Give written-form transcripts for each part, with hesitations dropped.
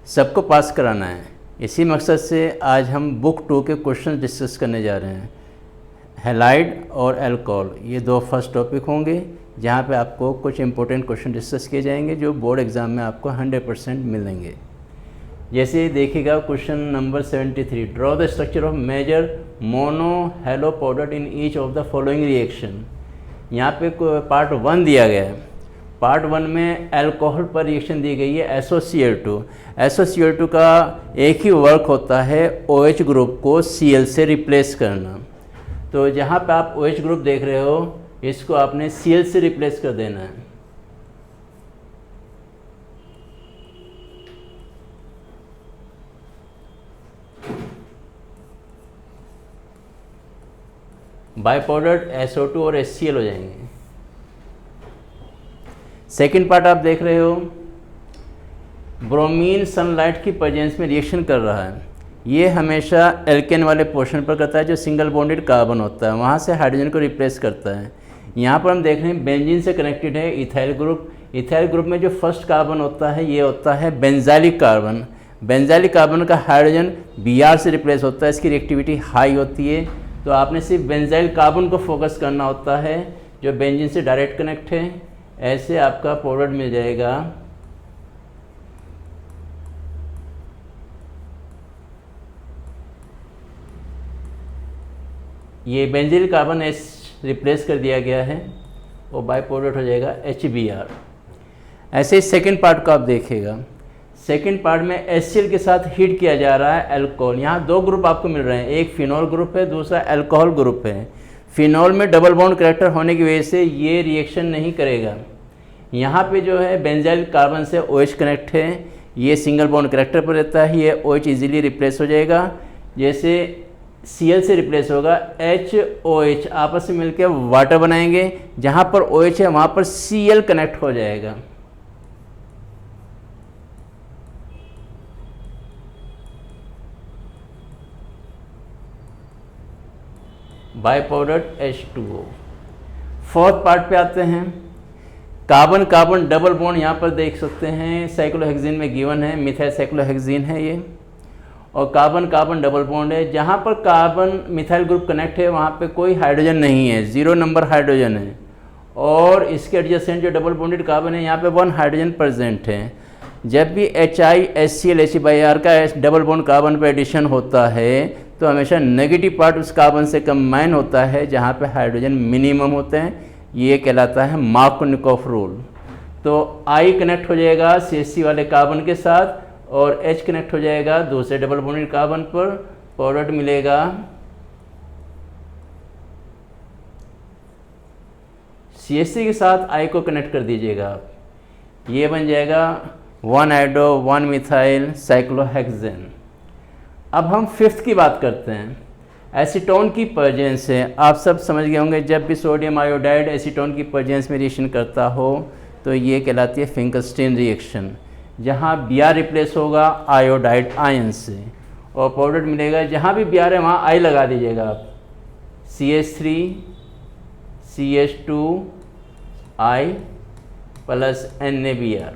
सबको पास कराना है। इसी मकसद से आज हम बुक 2 के क्वेश्चन डिस्कस करने जा रहे हैं। हैलाइड और अल्कोहल ये 2 फर्स्ट टॉपिक होंगे, जहाँ पे आपको कुछ इंपॉर्टेंट क्वेश्चन डिस्कस किए जाएंगे जो बोर्ड एग्ज़ाम में आपको 100% मिलेंगे। जैसे देखिएगा question number 73, draw the structure of major mono halo पाउडर in each of the following reaction. यहाँ पे पार्ट 1 दिया गया है। पार्ट 1 में अल्कोहल पर रिएक्शन दी गई है SOCl2। SOCl2 का एक ही वर्क होता है OH ग्रुप को Cl से रिप्लेस करना। तो जहाँ पे आप OH ग्रुप देख रहे हो, इसको आपने Cl से रिप्लेस कर देना है। बाई पाउडर SO2 और HCl हो जाएंगे। सेकेंड पार्ट आप देख रहे हो, ब्रोमीन सनलाइट की प्रेजेंस में रिएक्शन कर रहा है। ये हमेशा एल्केन वाले पोर्शन पर करता है जो सिंगल बॉन्डेड कार्बन होता है, वहाँ से हाइड्रोजन को रिप्लेस करता है। यहाँ पर हम देख रहे हैं बेंजीन से कनेक्टेड है इथाइल ग्रुप। इथाइल ग्रुप में जो फर्स्ट कार्बन होता है ये होता है बेंजाइलिक कार्बन। बेंजाइलिक कार्बन का हाइड्रोजन Br से रिप्लेस होता है, इसकी रिएक्टिविटी हाई होती है। तो आपने सिर्फ बेंजाइल कार्बन को फोकस करना होता है जो बेंजीन से डायरेक्ट कनेक्ट है। ऐसे आपका प्रोडक्ट मिल जाएगा ये बेंजील कार्बन H रिप्लेस कर दिया गया है और बाई प्रोडक्ट हो जाएगा HBr। ऐसे ही सेकेंड पार्ट को आप देखिएगा। सेकेंड पार्ट में HCl के साथ हीट किया जा रहा है अल्कोहल। यहाँ 2 ग्रुप आपको मिल रहे हैं, एक फिनॉल ग्रुप है, दूसरा अल्कोहल ग्रुप है। फिनॉल में डबल बॉन्ड करैक्टर होने की वजह से ये रिएक्शन नहीं करेगा। यहाँ पे जो है बेंजाइल कार्बन से OH कनेक्ट है, ये सिंगल बॉन्ड करैक्टर पर रहता है, ये OH इजीली रिप्लेस हो जाएगा। जैसे Cl से रिप्लेस होगा HOH, आपस में मिलकर वाटर बनाएंगे। जहाँ पर OH है वहाँ पर Cl कनेक्ट हो जाएगा। By product H2O। Fourth part पे आते हैं। कार्बन कार्बन डबल बॉन्ड यहाँ पर देख सकते हैं, साइक्लोहेक्सीन में गिवन है, मिथाइल साइक्लोहेक्सीन है ये, और कार्बन कार्बन डबल बॉन्ड है। जहाँ पर कार्बन मिथाइल ग्रुप कनेक्ट है वहाँ पे कोई हाइड्रोजन नहीं है, 0 नंबर हाइड्रोजन है। और इसके एडजेसेंट जो डबल बॉन्डेड कार्बन है यहाँ पे 1 हाइड्रोजन प्रेजेंट है। जब भी HiHCl He/R का डबल बॉन्ड कार्बन पर एडिशन होता है तो हमेशा नेगेटिव पार्ट उस कार्बन से कंबाइन होता है जहाँ पे हाइड्रोजन मिनिमम होते हैं। ये कहलाता है मार्कोनिकॉफ रूल। तो I कनेक्ट हो जाएगा CH3 वाले कार्बन के साथ और H कनेक्ट हो जाएगा दूसरे डबल बॉन्डेड कार्बन पर। प्रोडक्ट मिलेगा CH3 के साथ I को कनेक्ट कर दीजिएगा आप, ये बन जाएगा 1 हाइड्रो 1 मिथाइल साइक्लोहेक्सेन। अब हम फिफ्थ की बात करते हैं। एसीटोन की प्रेजेंस है, आप सब समझ गए होंगे, जब भी सोडियम आयोडाइड एसीटोन की प्रेजेंस में रिएक्शन करता हो तो ये कहलाती है फिंकलस्टीन रिएक्शन, जहाँ Br रिप्लेस होगा आयोडाइड आयन से और प्रोडक्ट मिलेगा। जहाँ भी Br है वहाँ I लगा दीजिएगा आप, CH3 CH2 I plus NaBr।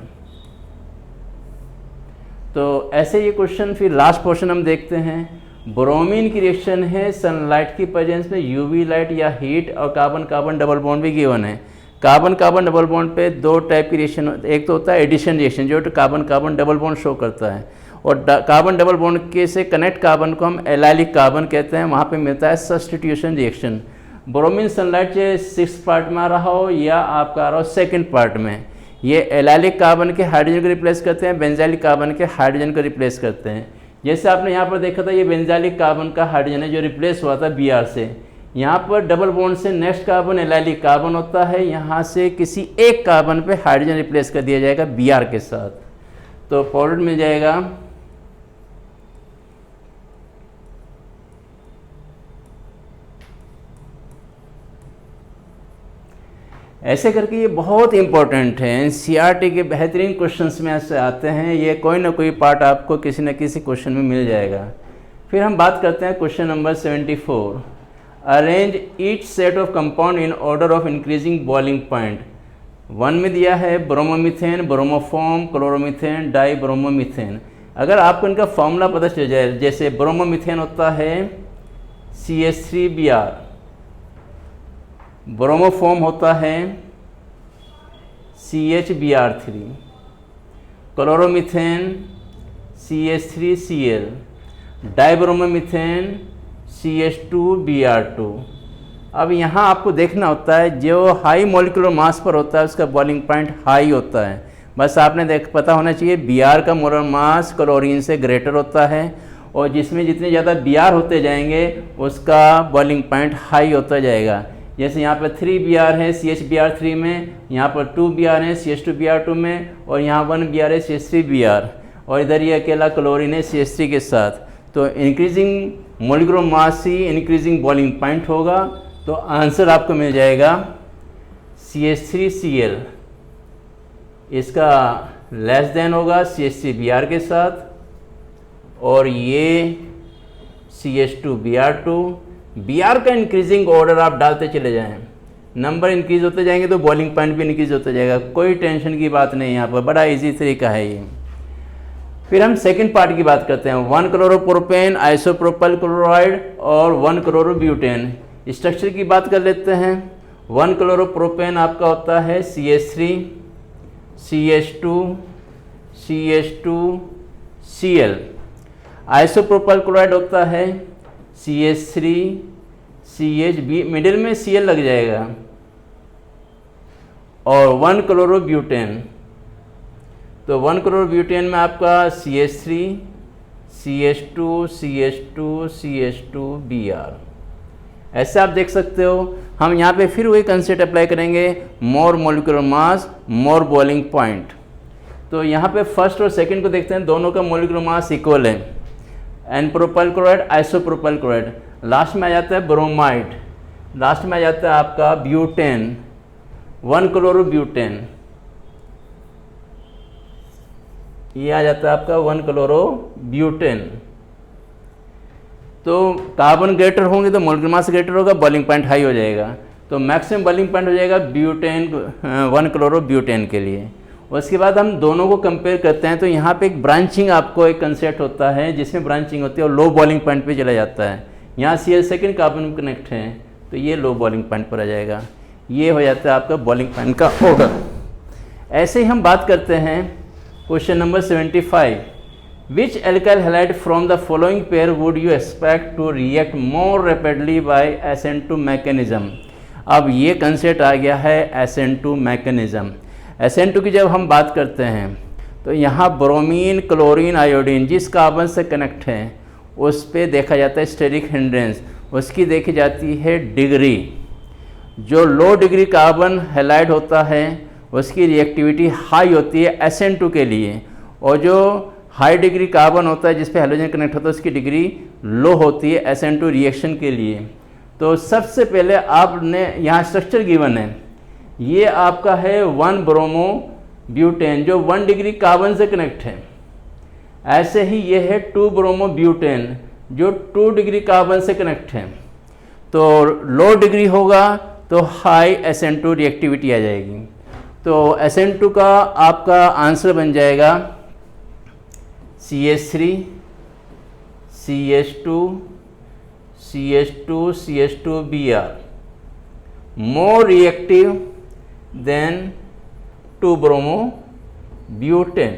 तो ऐसे ये क्वेश्चन। फिर लास्ट पोर्शन हम देखते हैं। ब्रोमीन की रिएक्शन है सनलाइट की प्रेजेंस में, UV लाइट या हीट, और कार्बन कार्बन डबल बॉन्ड भी गिवन है। कार्बन कार्बन डबल बॉन्ड पे 2 टाइप की रिएक्शन, एक तो होता है एडिशन रिएक्शन जो carbon carbon double bond show करता है, और कार्बन डबल बॉन्ड के से कनेक्ट कार्बन को हम एलाइलिक कार्बन कहते हैं, वहाँ पे मिलता है सब्स्टिट्यूशन रिएक्शन। ब्रोमीन सनलाइट चाहे 6th पार्ट में आ रहा हो या आपका आ रहा हो 2nd पार्ट में, ये एलाइलिक कार्बन के हाइड्रोजन को रिप्लेस करते हैं, बेंजाइलिक कार्बन के हाइड्रोजन को रिप्लेस करते हैं। जैसे आपने यहाँ पर देखा था, ये बेंजाइलिक कार्बन का हाइड्रोजन है जो रिप्लेस हुआ था Br से। यहाँ पर डबल बॉन्ड से नेक्स्ट कार्बन एलाइलिक कार्बन होता है, यहाँ से किसी एक कार्बन पे हाइड्रोजन रिप्लेस कर दिया जाएगा Br के साथ, तो प्रोडक्ट मिल जाएगा ऐसे करके। ये बहुत इंपॉर्टेंट है, NCERT के बेहतरीन क्वेश्चंस में ऐसे आते हैं। ये कोई ना कोई पार्ट आपको किसी न किसी क्वेश्चन में मिल जाएगा। फिर हम बात करते हैं question number 74। Arrange each set of compound in order of increasing boiling point. 1 में दिया है bromomethane, bromoform, chloromethane, dibromomethane. अगर आपको इनका फॉर्मूला पता चल जाए, जैसे ब्रोमोमीथेन होता है CH3Br, ब्रोमोफोम होता है CHBr3, क्लोरोमीथेन CH3Cl, डाइब्रोमोमीथेन CH2Br2। अब यहाँ आपको देखना होता है जो हाई मॉलिक्यूलर मास पर होता है उसका बॉइलिंग पॉइंट हाई होता है। बस आपने पता होना चाहिए Br का मोलर मास क्लोरीन से ग्रेटर होता है, और जिसमें जितने ज़्यादा Br होते जाएंगे उसका बॉइलिंग पॉइंट हाई होता जाएगा। जैसे यहाँ पर 3Br है CHBr3 में, यहाँ पर 2Br है CH2Br2 में, और यहाँ 1Br है CH3Br, और इधर ये अकेला क्लोरीन है CH3 के साथ। तो इंक्रीजिंग मॉलिक्यूलर मास ही इंक्रीजिंग बॉइलिंग पॉइंट होगा। तो आंसर आपको मिल जाएगा CH3Cl, इसका लेस देन होगा CH3Br के साथ, और ये CH2Br2। Br का इंक्रीजिंग ऑर्डर आप डालते चले जाएं, नंबर इंक्रीज होते जाएंगे तो बॉइलिंग पॉइंट भी इंक्रीज होता जाएगा। कोई टेंशन की बात नहीं, यहाँ पर बड़ा इजी तरीका है ये। फिर हम सेकंड पार्ट की बात करते हैं, 1 क्लोरोप्रोपेन, आइसोप्रोपाइल क्लोराइड और 1 क्लोरोब्यूटेन। स्ट्रक्चर की बात कर लेते हैं। 1 क्लोरोप्रोपेन आपका होता है CH3 CH2 CH2 Cl। Isopropyl chloride होता है CH3 CHB, मिडिल में Cl लग जाएगा, और 1 क्लोरोब्यूटेन। तो 1 क्लोरोब्यूटेन में आपका CH3 CH2 CH2 CH2Br। ऐसे आप देख सकते हो। हम यहाँ पे फिर वही कंसेप्ट अप्लाई करेंगे, मोर मॉलिक्यूलर मास मोर बॉइलिंग पॉइंट। तो यहाँ पे फर्स्ट और सेकंड को देखते हैं, दोनों का मॉलिक्यूलर मास इक्वल है। N propyl chloride isopropyl chloride, last में आ जाता है ब्रोमाइड, लास्ट में आ जाता है आपका ब्यूटेन, 1 क्लोरोब्यूटेन, ये आ जाता है आपका 1 क्लोरोब्यूटेन। तो कार्बन ग्रेटर होंगे तो मॉलिक्यूलर मास ग्रेटर होगा, बॉइलिंग पॉइंट हाई हो जाएगा। तो मैक्सिमम बॉइलिंग पॉइंट हो जाएगा ब्यूटेन 1 क्लोरोब्यूटेन के लिए। उसके बाद हम दोनों को कंपेयर करते हैं, तो यहाँ पे एक ब्रांचिंग आपको एक कंसेप्ट होता है जिसमें ब्रांचिंग होती है और लो बॉइलिंग पॉइंट पे चला जाता है। यहाँ Cl सेकेंड कार्बन कनेक्ट है तो ये लो बॉइलिंग पॉइंट पर आ जाएगा। ये हो जाता है आपका बॉइलिंग पॉइंट का ऑर्डर। ऐसे ही हम बात करते हैं question number 75, Which alkyl halide from the following pair would you expect to react more rapidly by SN2 mechanism? अब ये कंसेप्ट आ गया है SN2 मैकेनिज्म। SN2 की जब हम बात करते हैं तो यहाँ ब्रोमीन क्लोरीन आयोडीन जिस कार्बन से कनेक्ट है उस पे देखा जाता है स्टेरिक हिंड्रेंस, उसकी देखी जाती है डिग्री। जो लो डिग्री कार्बन हैलाइड होता है उसकी रिएक्टिविटी हाई होती है SN2 के लिए, और जो हाई डिग्री कार्बन होता है जिस पे हेलोजन कनेक्ट होता है उसकी डिग्री लो होती है SN2 रिएक्शन के लिए। तो सबसे पहले आपने यहाँ स्ट्रक्चर गिवन है, ये आपका है 1 ब्रोमो ब्यूटेन जो 1 डिग्री कार्बन से कनेक्ट है। ऐसे ही ये है 2 ब्रोमो ब्यूटेन जो 2 डिग्री कार्बन से कनेक्ट है। तो लो डिग्री होगा तो हाई SN2 रिएक्टिविटी आ जाएगी। तो SN2 का आपका आंसर बन जाएगा CH3 CH2 CH2 CH2Br more reactive than 2 bromo butane।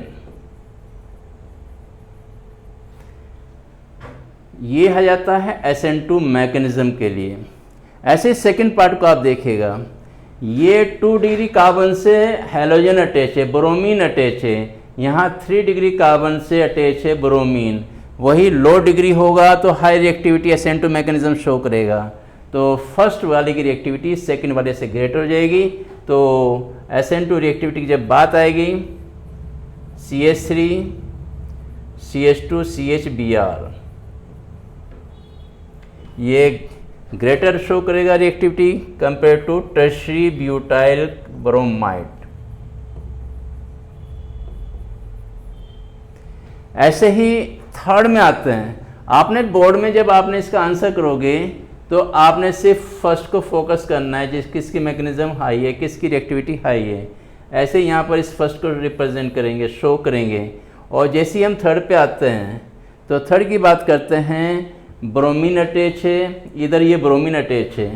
ये आ जाता है SN2 मैकेनिज्म के लिए। ऐसे सेकंड पार्ट को आप देखिएगा, ये 2 डिग्री कार्बन से हेलोजन अटैच है, ब्रोमीन अटैच है, यहाँ 3 डिग्री कार्बन से अटैच है ब्रोमीन। वही लो डिग्री होगा तो high reactivity SN2 mechanism show करेगा। तो फर्स्ट वाले की रिएक्टिविटी सेकंड वाले से ग्रेटर हो जाएगी। तो SN2 रिएक्टिविटी की जब बात आएगी CH3 CH2 CHBr ये ग्रेटर शो करेगा reactivity compare to tertiary butyl bromide. ऐसे ही थर्ड में आते हैं। आपने बोर्ड में जब आपने इसका आंसर करोगे तो आपने सिर्फ फर्स्ट को फोकस करना है, किसकी मैकेनिज्म हाई है, किसकी रिएक्टिविटी हाई है। ऐसे यहाँ पर इस फर्स्ट को रिप्रेजेंट करेंगे, शो करेंगे। और जैसे ही हम थर्ड पे आते हैं तो थर्ड की बात करते हैं, ब्रोमीन अटैच है, इधर ये ब्रोमीन अटैच है।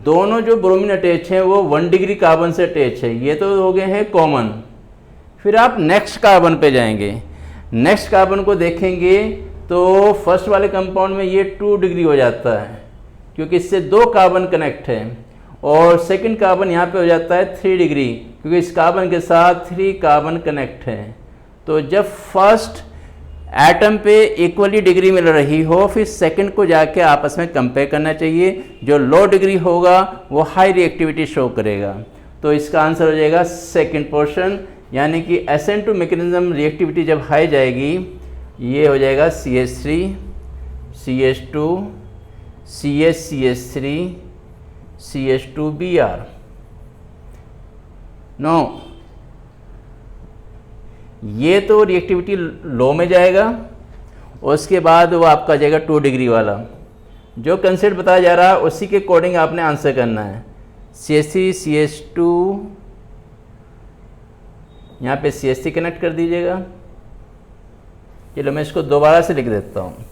दोनों जो ब्रोमीन अटैच हैं वो 1 डिग्री कार्बन से अटैच है, ये तो हो गए हैं कॉमन। फिर आप नेक्स्ट कार्बन पे जाएंगे, नेक्स्ट कार्बन को देखेंगे तो फर्स्ट वाले कंपाउंड में ये 2 डिग्री हो जाता है क्योंकि इससे 2 कार्बन कनेक्ट है, और सेकंड कार्बन यहाँ पे हो जाता है 3 डिग्री क्योंकि इस कार्बन के साथ 3 कार्बन कनेक्ट है। तो जब फर्स्ट एटम पे इक्वली डिग्री मिल रही हो, फिर सेकंड को जाके आपस में कंपेयर करना चाहिए। जो लो डिग्री होगा वो हाई रिएक्टिविटी शो करेगा। तो इसका आंसर हो जाएगा सेकंड पोर्शन, यानी कि SN2 मैकेनिज्म रिएक्टिविटी जब हाई जाएगी, ये हो जाएगा CH3 CH2 CH3 CH2Br। No, ये तो रिएक्टिविटी लो में जाएगा, उसके बाद वो आपका जाएगा 2 डिग्री वाला। जो कंसेप्ट बताया जा रहा है उसी के अकॉर्डिंग आपने आंसर करना है। CH3 CH2, यहाँ पे CH3 कनेक्ट कर दीजिएगा। चलो मैं इसको दोबारा से लिख देता हूँ।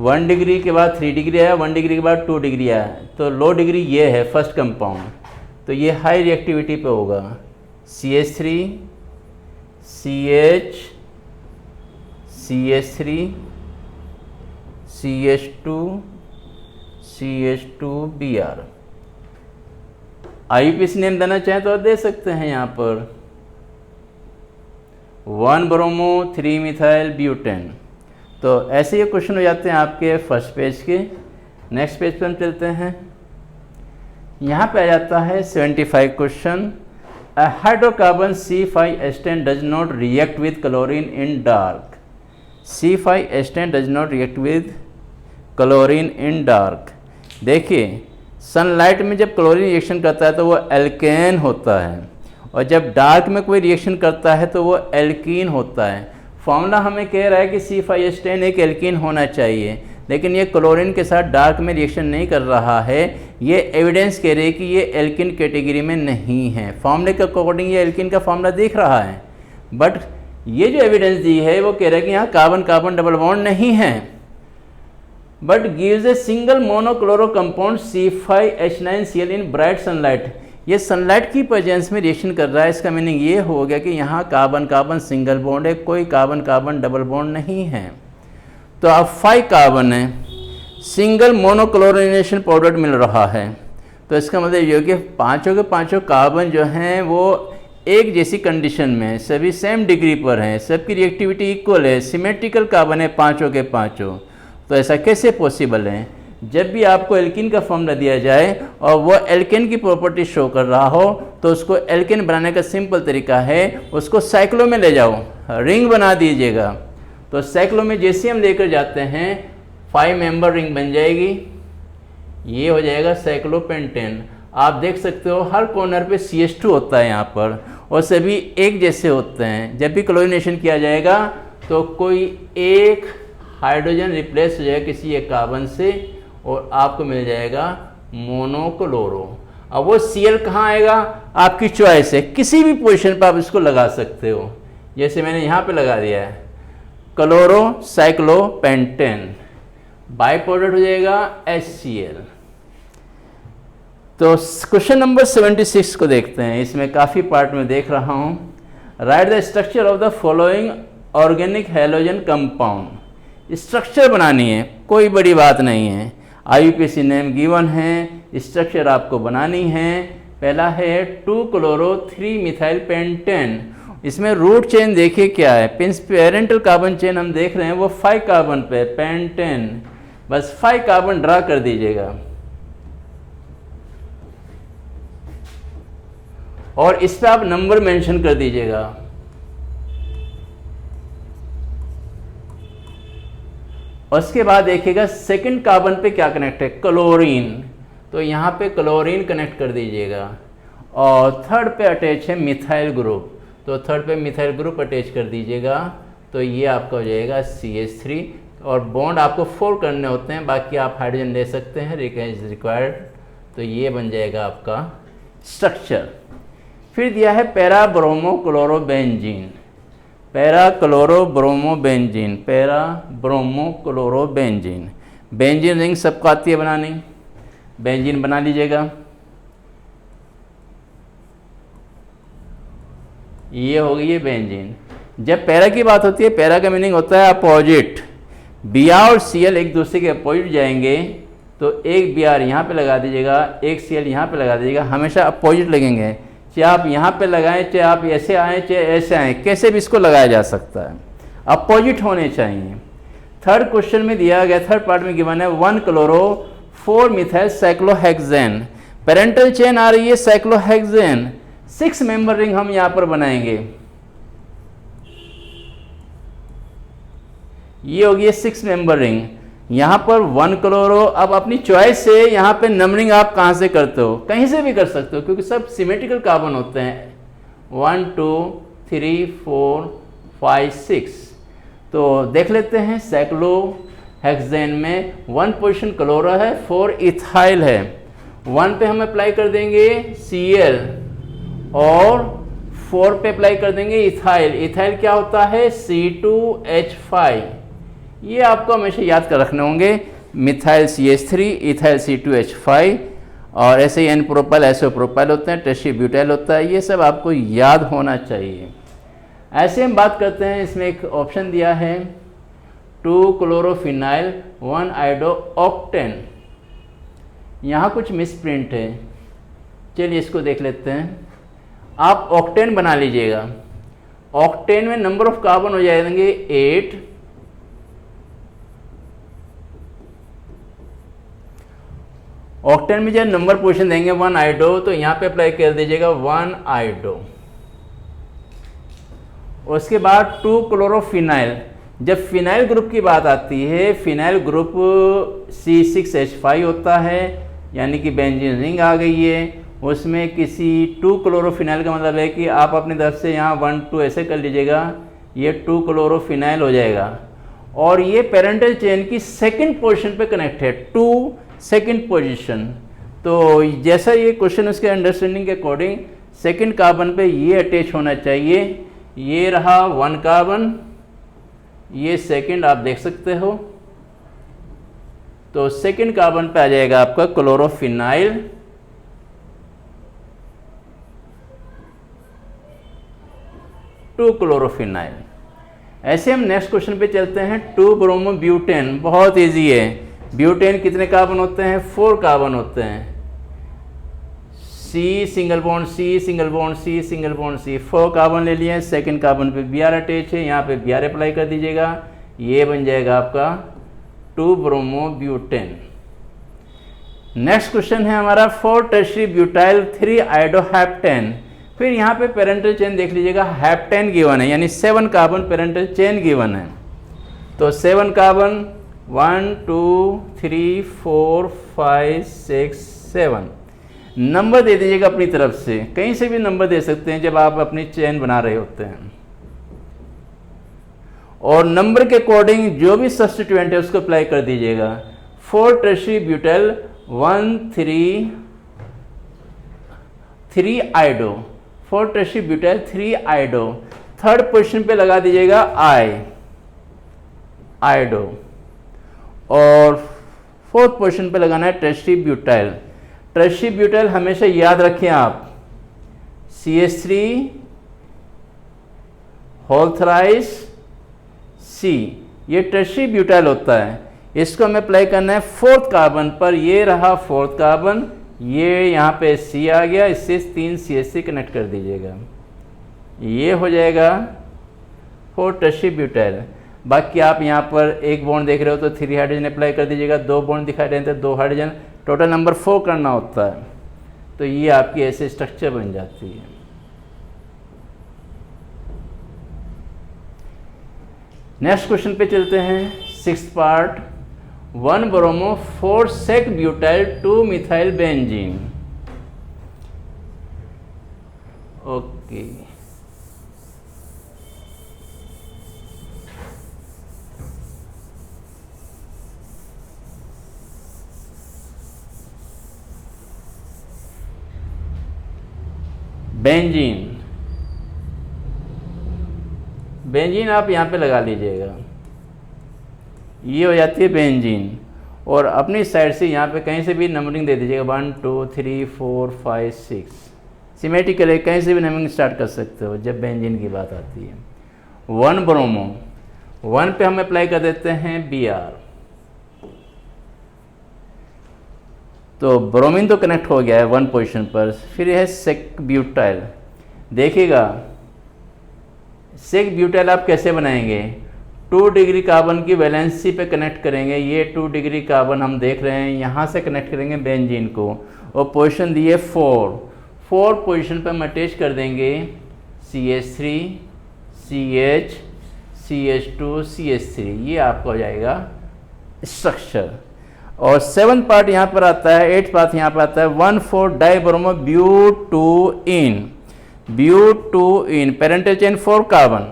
1 डिग्री के बाद 3 डिग्री आया, 1 डिग्री के बाद 2 डिग्री आया, तो लो डिग्री ये है फर्स्ट कंपाउंड, तो ये हाई रिएक्टिविटी पे होगा। CH3 CH CH3 CH2 CH2Br। IUPAC name देना चाहें तो दे सकते हैं यहाँ पर 1 ब्रोमो 3 मिथाइल ब्यूटेन। तो ऐसे ये क्वेश्चन हो जाते हैं आपके फर्स्ट पेज के। नेक्स्ट पेज पर हम चलते हैं। यहाँ पे आ जाता है 75 question. A hydrocarbon C5H10 does not react with chlorine in dark. C5H10 does not react with chlorine in dark. देखिए, सनलाइट में जब क्लोरीन रिएक्शन करता है तो वो एल्केन होता है, और जब डार्क में कोई रिएक्शन करता है तो वो एल्कीन होता है। फॉर्मूला हमें कह रहा है कि C5H10 एक एल्कीन होना चाहिए, लेकिन ये क्लोरीन के साथ डार्क में रिएक्शन नहीं कर रहा है। ये एविडेंस कह रही है कि ये एल्कीन कैटेगरी में नहीं है। फॉर्मूले के अकॉर्डिंग ये एल्कीन का फॉर्मूला दिख रहा है, बट ये जो एविडेंस दी है वो कह रहा है कि यहाँ कार्बन कार्बन डबल बॉन्ड नहीं है, but gives a single monochloro compound C5H9Cl in bright sunlight. ये सनलाइट की प्रेजेंस में रिएक्शन कर रहा है। इसका मीनिंग ये हो गया कि यहाँ कार्बन कार्बन सिंगल बॉन्ड है, कोई कार्बन कार्बन डबल बॉन्ड नहीं है। तो अब 5 कार्बन है, सिंगल मोनोक्लोरिनेशन पाउडर मिल रहा है, तो इसका मतलब ये हो कि पाँचों के पाँचों कार्बन जो हैं वो एक जैसी कंडीशन में है, सभी सेम डिग्री पर हैं, सबकी रिएक्टिविटी इक्वल है, सिमेट्रिकल कार्बन है पाँचों के पाँचों। तो ऐसा कैसे पॉसिबल है? जब भी आपको एल्कीन का फॉर्मूला दिया जाए और वो एल्केन की प्रॉपर्टी शो कर रहा हो, तो उसको एल्केन बनाने का सिंपल तरीका है, उसको साइक्लो में ले जाओ, रिंग बना दीजिएगा। तो साइक्लो में जैसे हम लेकर जाते हैं 5 मेंबर रिंग बन जाएगी, ये हो जाएगा साइक्लोपेंटेन। आप देख सकते हो हर कॉर्नर पे CH2 होता है यहाँ पर, और सभी एक जैसे होते हैं। जब भी क्लोरीनेशन किया जाएगा तो कोई एक हाइड्रोजन रिप्लेस हो जाएगा किसी एक कार्बन से, और आपको मिल जाएगा मोनोक्लोरो। अब वो Cl कहाँ आएगा? आपकी चॉइस है, किसी भी पोजीशन पर आप इसको लगा सकते हो। जैसे मैंने यहाँ पे लगा दिया है क्लोरो साइक्लोपेंटेन, बाई प्रोडक्ट हो जाएगा HCl। तो क्वेश्चन नंबर 76 को देखते हैं। इसमें काफ़ी पार्ट में देख रहा हूँ। Right the structure of the following organic halogen compound. Structure बनानी है, कोई बड़ी बात नहीं है। IUPAC नेम गिवन है, स्ट्रक्चर आपको बनानी है। पहला है 2-chloro-3 मिथाइल पेंटेन। इसमें रूट चेन देखिए क्या है, पेरेंटल कार्बन चेन हम देख रहे हैं वो 5 कार्बन पे पेंटेन, बस 5 कार्बन ड्रा कर दीजिएगा और इस पे आप नंबर मेंशन कर दीजिएगा। उसके बाद देखिएगा सेकंड कार्बन पे क्या कनेक्ट है, क्लोरीन, तो यहाँ पे क्लोरीन कनेक्ट कर दीजिएगा। और थर्ड पे अटैच है मिथाइल ग्रुप, तो थर्ड पे मिथाइल ग्रुप अटैच कर दीजिएगा। तो ये आपका हो जाएगा CH3, और बॉन्ड आपको 4 करने होते हैं, बाकी आप हाइड्रोजन ले सकते हैं रिक्वायर्ड। तो ये बन जाएगा आपका स्ट्रक्चर। फिर दिया है पैराब्रोमोक्लोरोबेंजीन, पैराक्लोरोब्रोमोबेंजीन, पैराब्रोमोक्लोरोबेंजीन। बेंजीन रिंग सबको आती है बनानी, बेंजीन बना लीजिएगा। ये हो गई है बेंजीन। जब पैरा की बात होती है, पैरा का मीनिंग होता है अपोजिट। Br और Cl एक दूसरे के अपोजिट जाएंगे तो एक Br यहाँ पे लगा दीजिएगा, एक Cl यहाँ पे लगा दीजिएगा, हमेशा अपोजिट लगेंगे। चाहे आप यहाँ पे लगाएं, चाहे आप ऐसे आएँ, चाहे ऐसे आएँ, कैसे भी इसको लगाया जा सकता है, अपोजिट होने चाहिए। थर्ड क्वेश्चन में दिया गया, थर्ड पार्ट में गिवन है 1-chloro-4 methyl cyclohexane. Parental chain आ रही है साइक्लोहेक्सेन, 6 मेंबर रिंग हम यहाँ पर बनाएंगे। ये होगी 6 मेंबर रिंग। यहाँ पर 1-chloro, अब अपनी चॉइस से यहाँ पे नंबरिंग आप कहाँ से करते हो, कहीं से भी कर सकते हो क्योंकि सब सिमेट्रिकल कार्बन होते हैं। 1 2 3 4 5 6। तो देख लेते हैं साइक्लोहेक्सेन में 1 पोजीशन क्लोरो है, 4 इथाइल है। 1 पे हम अप्लाई कर देंगे Cl और 4 पे अप्लाई कर देंगे इथाइल। इथाइल क्या होता है? C2H5। ये आपको हमेशा याद कर रखने होंगे, मिथाइल CH3, इथाइल C2H5, और ऐसे ही एन प्रोपाइल एसोप्रोपाइल होते हैं, टेस्टी ब्यूटाइल होता है। ये सब आपको याद होना चाहिए। ऐसे हम बात करते हैं, इसमें एक ऑप्शन दिया है 2-chloropheniल 1-iodo-octane। यहाँ कुछ मिसप्रिंट है, चलिए इसको देख लेते हैं। आप ऑक्टेन बना लीजिएगा। ऑक्टेन में नंबर ऑफ कार्बन हो जाएंगे 8। ऑक्टेन में जब नंबर पोजीशन देंगे 1 आइडो, तो यहाँ पे अप्लाई कर दीजिएगा 1 आइडो। उसके बाद 2-chloropheniल। जब फिनाइल ग्रुप की बात आती है, फिनाइल ग्रुप C6H5 होता है, यानी कि बेंजीन रिंग आ गई है। उसमें किसी 2-chloropheniल का मतलब है कि आप अपनी तरफ से यहाँ 1 2 ऐसे कर लीजिएगा, ये 2-chloropheniल हो जाएगा। और ये पेरेंटल चेन की सेकंड पोजीशन पे कनेक्ट है, 2 सेकंड पोजीशन। तो जैसा ये क्वेश्चन उसके अंडरस्टैंडिंग के अकॉर्डिंग सेकंड कार्बन पे ये अटैच होना चाहिए। ये रहा 1 कार्बन, ये सेकंड आप देख सकते हो। तो सेकंड कार्बन पे आ जाएगा आपका क्लोरोफिनाइल। क्लोरोफिनाइल। ऐसे हम नेक्स्ट क्वेश्चन पे चलते हैं। 2-bromoब्यूटेन, बहुत इजी है। ब्यूटेन कितने कार्बन होते हैं? 4 कार्बन होते हैं। C single bond C, single bond C, single bond C, 4 carbon ले लिए। सेकंड कार्बन पे Br अटैच है, यहाँ पे Br अप्लाई कर दीजिएगा, ये बन जाएगा आपका 2-bromoब्यूटेन। नेक्स्ट क्वेश्चन है हमारा 4-tertiary-butyl 3-iodoheptane। फिर यहाँ पे पेरेंटल चेन देख लीजिएगा, हेप्टेन गिवन है, यानी 7 कार्बन पेरेंटल चेन गिवन है। तो 7 कार्बन 1 2 3 4 5 6 7 नंबर दे दीजिएगा अपनी तरफ से, कहीं से भी नंबर दे सकते हैं जब आप अपनी चेन बना रहे होते हैं। और नंबर के अकॉर्डिंग जो भी सब्स्टिट्यूएंट है उसको अप्लाई कर दीजिएगा। 4-tertiary-butyl 3-iodo, 4-tertiary-butyl 3-iodo। Third position पे लगा दीजिएगा आयोडो, और फोर्थ पोजीशन पे लगाना है tertiary-butyl। tertiary-butyl हमेशा याद रखें आप, CH3 होल थ्राइस C, ये tertiary-butyl होता है। इसको हमें अप्लाई करना है 4th कार्बन पर। ये रहा 4th कार्बन, ये यहाँ पे C आ गया, इससे 3 CH3 कनेक्ट कर दीजिएगा, ये हो जाएगा 4-tertiary-butyl। बाकी आप यहाँ पर एक बॉन्ड देख रहे हो तो 3 हाइड्रोजन अप्लाई कर दीजिएगा, 2 बॉन्ड दिखाई देते हैं 2 हाइड्रोजन, टोटल नंबर 4 करना होता है। तो ये आपकी ऐसे स्ट्रक्चर बन जाती है। नेक्स्ट क्वेश्चन पे चलते हैं, 6th part. 1-bromo-4-sec-butyl 2-methyl benzene। Okay, benzene, benzene आप यहाँ पे लगा लीजिएगा, ये हो जाती है बेंजीन। और अपनी साइड से यहाँ पे कहीं से भी नंबरिंग दे दीजिएगा 1 2 3 4 5 6, सिमेट्रिकल है, कहीं से भी नंबरिंग स्टार्ट कर सकते हो जब बेंजीन की बात आती है। 1 ब्रोमो, 1 पे हम अप्लाई कर देते हैं Br, तो ब्रोमीन तो कनेक्ट हो गया है 1 पोजीशन पर। फिर है सेक ब्यूटाइल, देखिएगा सेक ब्यूटाइल आप कैसे बनाएंगे, 2 डिग्री कार्बन की वैलेंसी पे कनेक्ट करेंगे, ये 2 डिग्री कार्बन हम देख रहे हैं, यहाँ से कनेक्ट करेंगे बेंजीन को और पोजीशन दिए 4 पोजीशन पर हम अटैच कर देंगे CH3 CH CH2 CH3, ये आपका हो जाएगा स्ट्रक्चर। और 7th पार्ट यहाँ पर आता है, 8th पार्ट यहाँ पर आता है 1,4 डाइब्रोमो ब्यूटूइन, ब्यूटूइन पेरेंटल चेन 4 कार्बन।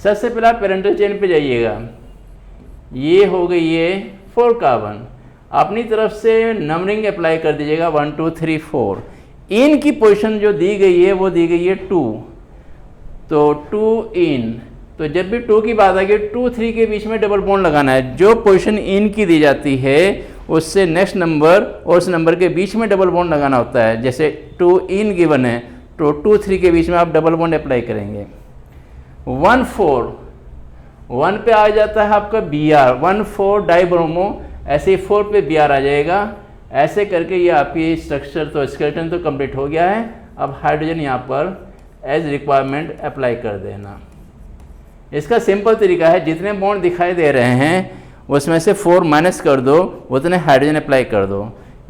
सबसे पहले आप पेरेंटल चेन पे जाइएगा, ये हो गई ये 4 कार्बन, अपनी तरफ से नंबरिंग अप्लाई कर दीजिएगा 1 2 3 4। इन की पोजीशन जो दी गई है वो दी गई है 2, तो 2 इन, तो जब भी 2 की बात आएगी 2 3 के बीच में डबल बॉन्ड लगाना है। जो पोजीशन इन की दी जाती है उससे नेक्स्ट नंबर और उस नंबर के बीच में डबल बॉन्ड लगाना होता है। जैसे 2 इन गिवन है तो 2 3 के बीच में आप डबल बॉन्ड अप्लाई करेंगे। 1 4, 1 पे आ जाता है आपका Br, 1,4 डाइब्रोमो, ऐसे ही 4 पे Br आ जाएगा। ऐसे करके ये आपकी स्ट्रक्चर तो स्केलेटन तो कंप्लीट हो गया है। अब हाइड्रोजन यहाँ पर एज रिक्वायरमेंट अप्लाई कर देना। इसका सिंपल तरीका है, जितने बॉन्ड दिखाई दे रहे हैं उसमें से 4 माइनस कर दो, उतने हाइड्रोजन अप्लाई कर दो।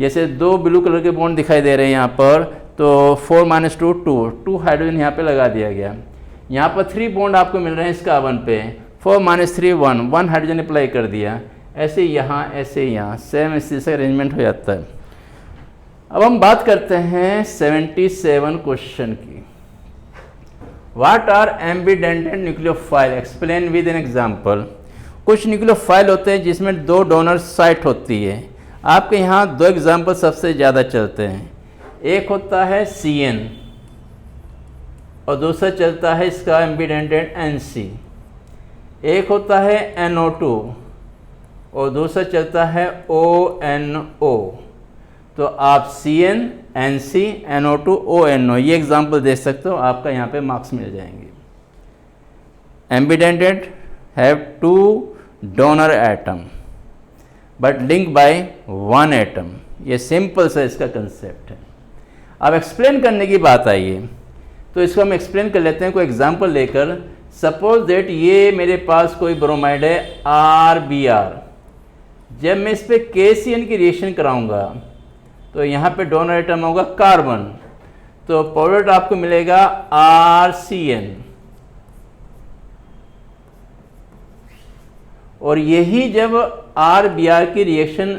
जैसे 2 ब्लू कलर के बॉन्ड दिखाई दे रहे हैं यहाँ पर, तो 4 - 2 2 हाइड्रोजन यहाँ पे लगा दिया गया। यहाँ पर 3 बॉन्ड आपको मिल रहे हैं इस कार्बन पे, 4 - 3 1 हाइड्रोजन अप्लाई कर दिया। ऐसे यहाँ ऐसे यहाँ सेम इसी से अरेंजमेंट हो जाता है। अब हम बात करते हैं 77 क्वेश्चन की। What are ambidended nucleophile, explain with an example. कुछ न्यूक्लियोफाइल होते हैं जिसमें 2 डोनर साइट होती है। आपके यहाँ 2 एग्जाम्पल सबसे ज़्यादा चलते हैं, एक होता है CN और दूसरा चलता है इसका एम्बिडेंटेड NC। एक होता है NO2 और दूसरा चलता है ONO। तो आप CN NC NO2 ONO ये एग्जाम्पल दे सकते हो, आपका यहाँ पे मार्क्स मिल जाएंगे। Ambidentate have 2 donor atom but link by 1 atom, ये सिंपल सा इसका कंसेप्ट है। अब एक्सप्लेन करने की बात आई है तो इसको हम एक्सप्लेन कर लेते हैं कोई एग्जाम्पल लेकर। सपोज दैट ये मेरे पास कोई ब्रोमाइड है RBr, जब मैं इस पर KCN की रिएक्शन कराऊंगा तो यहाँ पे डोनर एटम होगा कार्बन, तो प्रोडक्ट आपको मिलेगा RCN। और यही जब RBr की रिएक्शन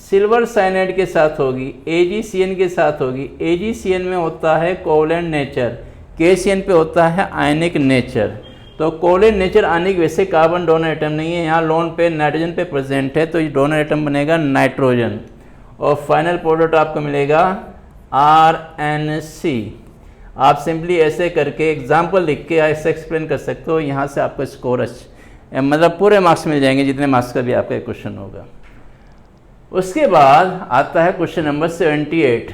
सिल्वर साइनाइड के साथ होगी, AgCN के साथ होगी, AgCN में होता है कोवलेंट नेचर, KCN पे होता है आयनिक नेचर। तो कोवलेंट नेचर आने की वजह से कार्बन डोनर एटम नहीं है, यहाँ लोन पे नाइट्रोजन पे प्रेजेंट है, तो ये डोनर एटम बनेगा नाइट्रोजन और फाइनल प्रोडक्ट आपको मिलेगा RNC। आप सिंपली ऐसे करके एग्जाम्पल लिख के ऐसे एक्सप्लेन कर सकते हो, यहाँ से आपको स्कोर मतलब पूरे मार्क्स मिल जाएंगे जितने मार्क्स का भी आपका क्वेश्चन होगा। उसके बाद आता है question number 78,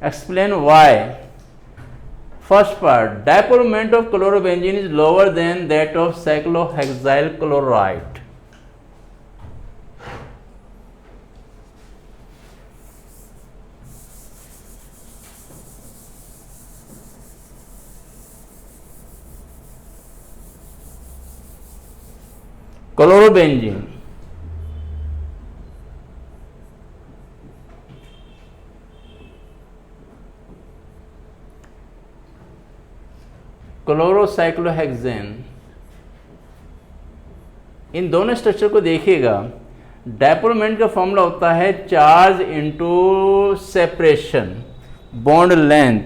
explain why. First part, dipole moment of chlorobenzene is lower than that of cyclohexyl chloride. Chlorobenzene chlorocyclohexane, इन दोनों स्ट्रक्चर को देखिएगा। डायपोल मोमेंट का फॉर्मूला होता है charge into separation bond length.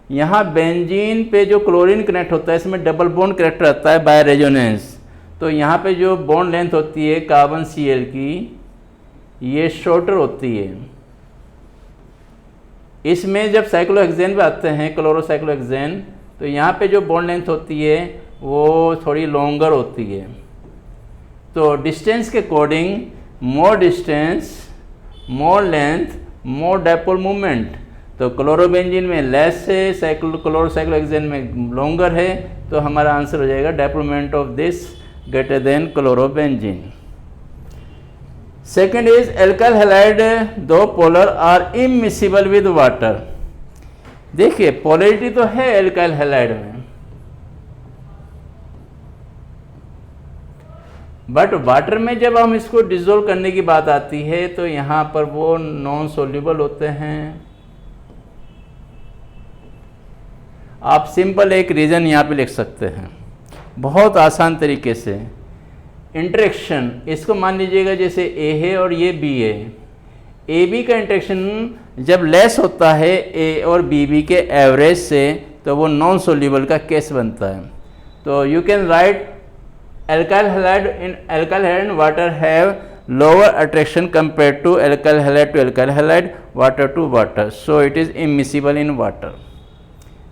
यहाँ बेंजीन पे जो क्लोरीन कनेक्ट होता है इसमें डबल बॉन्ड कनेक्ट रहता है बाय रेजोनेंस, तो यहाँ पे जो बॉन्ड लेंथ होती है कार्बन Cl की ये शॉर्टर होती है। इसमें जब साइक्लोहेक्सेन पे आते हैं, क्लोरोसाइक्लोहेक्सेन, तो यहाँ पे जो बॉन्ड लेंथ होती है वो थोड़ी लॉन्गर होती है। तो डिस्टेंस के अकॉर्डिंग मोर डिस्टेंस, मोर लेंथ, मोर डायपोल मूवमेंट। तो क्लोरोबेंजीन में लेस है, क्लोरोसाइक्लोहेक्सेन में लॉन्गर है, तो हमारा आंसर हो जाएगा dipole movement of this greater than chlorobenzene. Second is alkyl halide though polar are immiscible with water. देखिए पोलरिटी तो है एल्काइल हैलाइड में, बट वाटर में जब हम इसको डिसॉल्व करने की बात आती है तो यहाँ पर वो नॉन सोल्यूबल होते हैं। आप सिंपल एक रीज़न यहाँ पे लिख सकते हैं बहुत आसान तरीके से। इंटरेक्शन, इसको मान लीजिएगा जैसे ए है और ये बी है, ए बी का इंटरेक्शन जब लेस होता है ए और बी बी के एवरेज से तो वो नॉन सोल्यूबल का केस बनता है। तो you can right alkyl halide in water have lower attraction compared to alkyl halide to alkyl halide, water to water, so it is immiscible in water।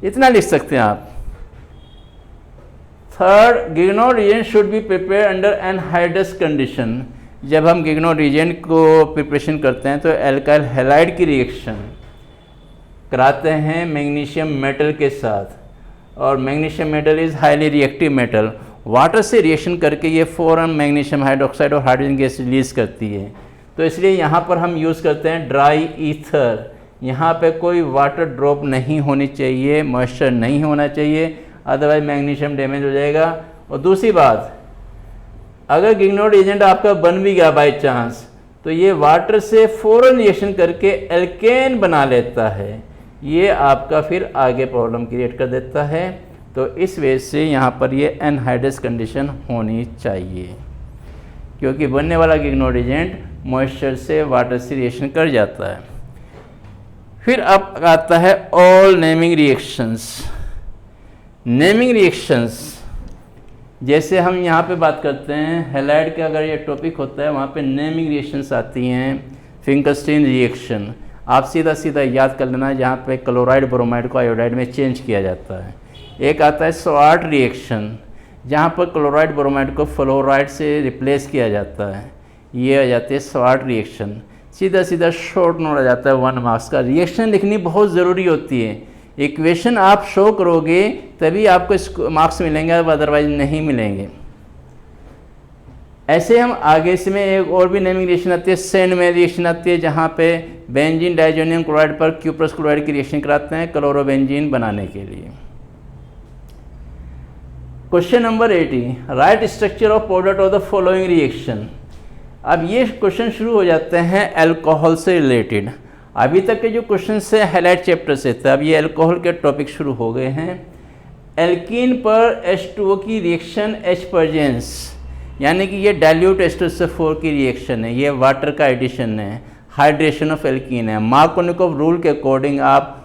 इतना लिख सकते हैं आप। थर्ड, गिग्नो reagent should be prepared under anhydrous condition. जब हम गिग्नो reagent को preparation करते हैं तो एल्काइल हैलाइड की रिएक्शन कराते हैं मैग्नीशियम मेटल के साथ, और magnesium metal is highly reactive metal. Water से रिएक्शन करके ये फ़ौरन मैग्नीशियम हाइड्रोक्साइड और हाइड्रोजन गैस रिलीज करती है। तो इसलिए यहाँ पर हम यूज़ करते हैं ड्राई ईथर। यहाँ पे कोई वाटर ड्रॉप नहीं होनी चाहिए, मॉइस्चर नहीं होना चाहिए, अदरवाइज मैग्नीशियम डैमेज हो जाएगा। और दूसरी बात, अगर गिग्नो रिएजेंट आपका बन भी गया बाई चांस, तो ये वाटर से फ़ौरन रिएक्शन करके एल्केन बना लेता है, ये आपका फिर आगे प्रॉब्लम क्रिएट कर देता है। तो इस वजह से यहाँ पर ये एनहाइड्रस कंडीशन होनी चाहिए, क्योंकि बनने वाला गिग्नो रिएजेंट मॉइस्चर से वाटर से रिएक्शन कर जाता है। फिर अब आता है all naming reactions. Naming reactions जैसे हम यहाँ पे बात करते हैं हैलाइड का, अगर ये टॉपिक होता है वहाँ पे नेमिंग रिएक्शंस आती हैं। फिंकरस्टीन रिएक्शन आप सीधा सीधा याद कर लेना, जहाँ पे क्लोराइड ब्रोमाइड को आयोडाइड में चेंज किया जाता है। एक आता है स्वार्ट रिएक्शन, जहाँ पर क्लोराइड ब्रोमाइड को फ्लोराइड से रिप्लेस किया जाता है, ये आ जाती है स्वार्ट रिएक्शन। सीधा सीधा शॉर्ट नोट आ जाता है 1 मार्क्स का। रिएक्शन लिखनी बहुत ज़रूरी होती है, इक्वेशन आप शो करोगे तभी आपको मार्क्स मिलेंगे, अदरवाइज नहीं मिलेंगे। ऐसे हम आगे इसमें एक और भी नेमिंग रिएक्शन आती है, सेंड में रिएक्शन आती है, जहाँ पे बेंजीन डाइजोनियम क्लोराइड पर क्यूप्रस क्लोराइड की रिएक्शन कराते हैं क्लोरोबेंजीन बनाने के लिए। Question number 80, right structure of product of the following reaction. अब ये क्वेश्चन शुरू हो जाते हैं अल्कोहल से रिलेटेड। अभी तक के जो क्वेश्चन से हैलाइड चैप्टर से थे, अब ये अल्कोहल के टॉपिक शुरू हो गए हैं। एल्कीन पर H2O की रिएक्शन H परजेंस, यानी कि ये डाइल्यूट H2SO4 की रिएक्शन है, ये वाटर का एडिशन है, हाइड्रेशन ऑफ एल्कीन है। मार्कोनिकोव रूल के अकॉर्डिंग आप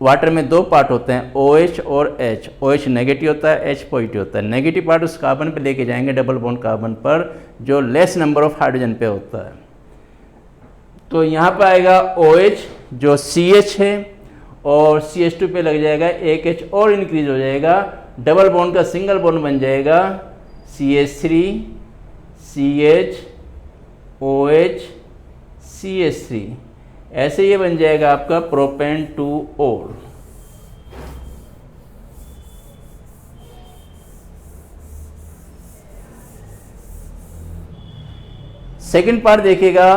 वाटर में 2 पार्ट होते हैं, OH और H। OH नेगेटिव होता है, H पॉजिटिव होता है। नेगेटिव पार्ट उस कार्बन पे लेके जाएंगे डबल बॉन्ड कार्बन पर, जो लेस नंबर ऑफ हाइड्रोजन पे होता है। तो यहाँ पर आएगा OH जो CH है, और CH2 पे लग जाएगा एक H और इंक्रीज हो जाएगा, डबल बॉन्ड का सिंगल बॉन्ड बन जाएगा CH3 CH OH CH3। ऐसे ये बन जाएगा आपका प्रोपेन 2-OR। सेकंड पार्ट देखिएगा,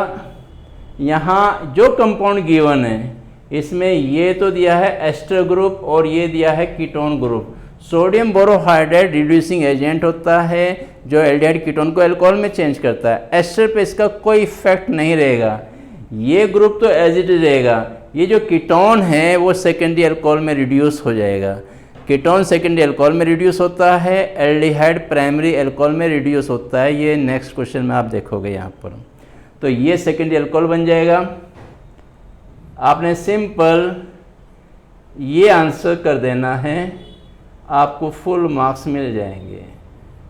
यहाँ जो कंपाउंड गिवन है इसमें ये तो दिया है एस्टर ग्रुप और ये दिया है ketone group. Sodium borohydrate reducing agent होता है जो एल्डिहाइड कीटोन को अल्कोहल में चेंज करता है। एस्टर पे इसका कोई इफेक्ट नहीं रहेगा, ये ग्रुप तो एज इट रहेगा। ये जो कीटोन है वो सेकेंडरी अल्कोहल में रिड्यूस हो जाएगा। कीटोन सेकेंडरी अल्कोहल में रिड्यूस होता है, एल्डिहाइड प्राइमरी अल्कोहल में रिड्यूस होता है। ये नेक्स्ट क्वेश्चन में आप देखोगे यहाँ पर। तो ये सेकेंडरी अल्कोहल बन जाएगा। आपने सिंपल ये आंसर कर देना है, आपको फुल मार्क्स मिल जाएंगे।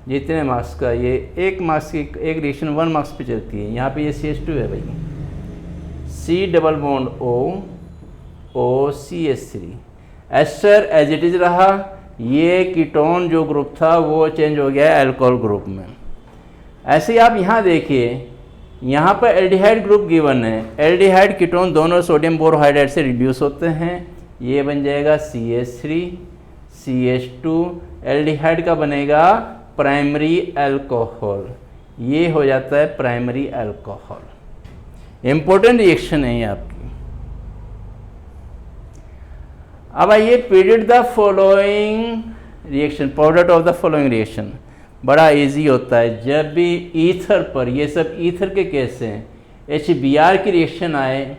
जितने मार्क्स का ये 1 मार्क्स की एक रिएक्शन 1 मार्क्स पे चलती है। यहाँ पे ये CH2 है भाई, C double bond O OCH3। Ester as it is रहा, ये कीटोन जो ग्रुप था वो चेंज हो गया अल्कोहल ग्रुप में। ऐसे ही आप यहाँ देखिए, यहाँ पर एल्डिहाइड ग्रुप गिवन है, एल्डिहाइड कीटोन दोनों सोडियम बोरोहाइड्राइड से रिड्यूस होते हैं, ये बन जाएगा CH3 CH2, एल्डिहाइड का बनेगा प्राइमरी अल्कोहल, ये हो जाता है प्राइमरी अल्कोहल। इंपॉर्टेंट रिएक्शन है ये आपकी। अब आइए product the following reaction, product of the following reaction बड़ा इजी होता है। जब भी ईथर पर, ये सब ईथर के केस हैं, HBr की रिएक्शन आए,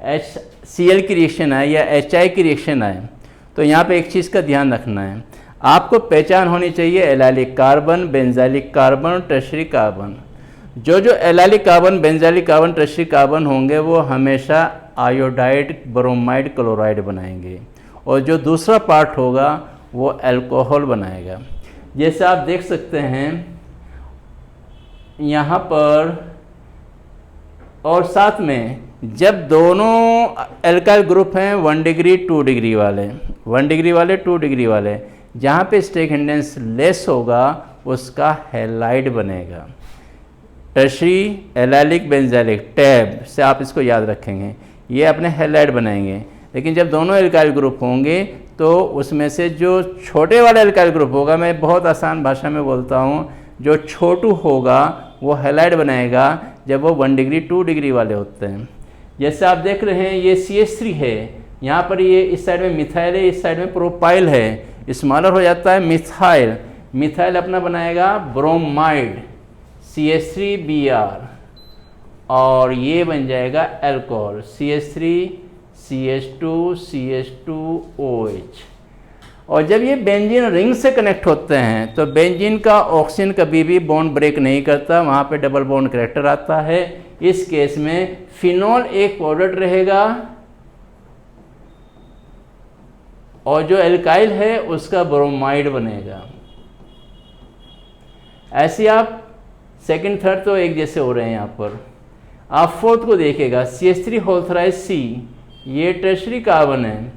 HCl की रिएक्शन आए या HI की रिएक्शन आए, तो यहाँ पे एक चीज़ का ध्यान रखना है, आपको पहचान होनी चाहिए allylic carbon, benzylic carbon, tertiary carbon. जो allylic carbon, benzylic carbon, tertiary carbon होंगे वो हमेशा आयोडाइड, ब्रोमाइड, क्लोराइड बनाएंगे, और जो दूसरा पार्ट होगा वो अल्कोहल बनाएगा। जैसे आप देख सकते हैं यहाँ पर, और साथ में जब दोनों एल्काइल ग्रुप हैं 1 डिग्री 2 डिग्री वाले, 1 डिग्री वाले 2 डिग्री वाले, जहाँ पे स्टेक हिंडेंस लेस होगा उसका हैलाइड बनेगा। टर्शरी, एलाइलिक, बेंजाइलिक, टैब से आप इसको याद रखेंगे, ये अपने हैलाइड बनाएंगे। लेकिन जब दोनों एल्काइल ग्रुप होंगे तो उसमें से जो छोटे वाला एल्काइल ग्रुप होगा, मैं बहुत आसान भाषा में बोलता हूँ, जो छोटू होगा वो हैलाइड बनाएगा जब वो 1 डिग्री 2 डिग्री वाले होते हैं। जैसे आप देख रहे हैं ये CH3 है, यहाँ पर ये इस साइड में मिथाइल है, इस साइड में प्रोपाइल है, स्मॉलर हो जाता है मिथाइल, मिथाइल अपना बनाएगा ब्रोमाइड CH3Br, और ये बन जाएगा अल्कोहल CH3 CH2 CH2OH। और जब ये बेंजीन रिंग से कनेक्ट होते हैं तो बेंजीन का ऑक्सीजन कभी भी बॉन्ड ब्रेक नहीं करता, वहाँ पे डबल बॉन्ड कैरेक्टर आता है। इस केस में फिनॉल एक प्रोडक्ट रहेगा और जो एल्काइल है उसका ब्रोमाइड बनेगा। ऐसे आप सेकंड थर्ड तो एक जैसे हो रहे हैं। यहाँ पर आप फोर्थ को देखिएगा, CH3 होल थ्राइस C, ये टर्शरी कार्बन है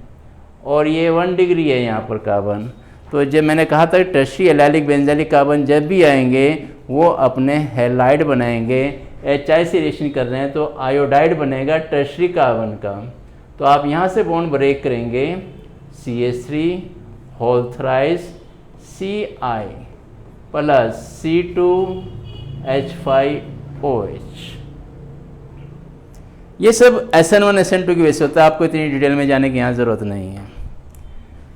और ये 1 डिग्री है यहाँ पर कार्बन। तो जब मैंने कहा था टर्शरी एलाइलिक बेंजाइलिक कार्बन जब भी आएंगे वो अपने हैलाइड बनाएंगे। HI से रिएक्शन कर रहे हैं तो आयोडाइड बनेगा टर्शरी कार्बन का। तो आप यहाँ से बॉन्ड ब्रेक करेंगे CH3 whole thrice Ci plus C2H5OH। ये सब SN1 SN2 की वजह से होता है, आपको इतनी डिटेल में जाने की यहाँ ज़रूरत नहीं है।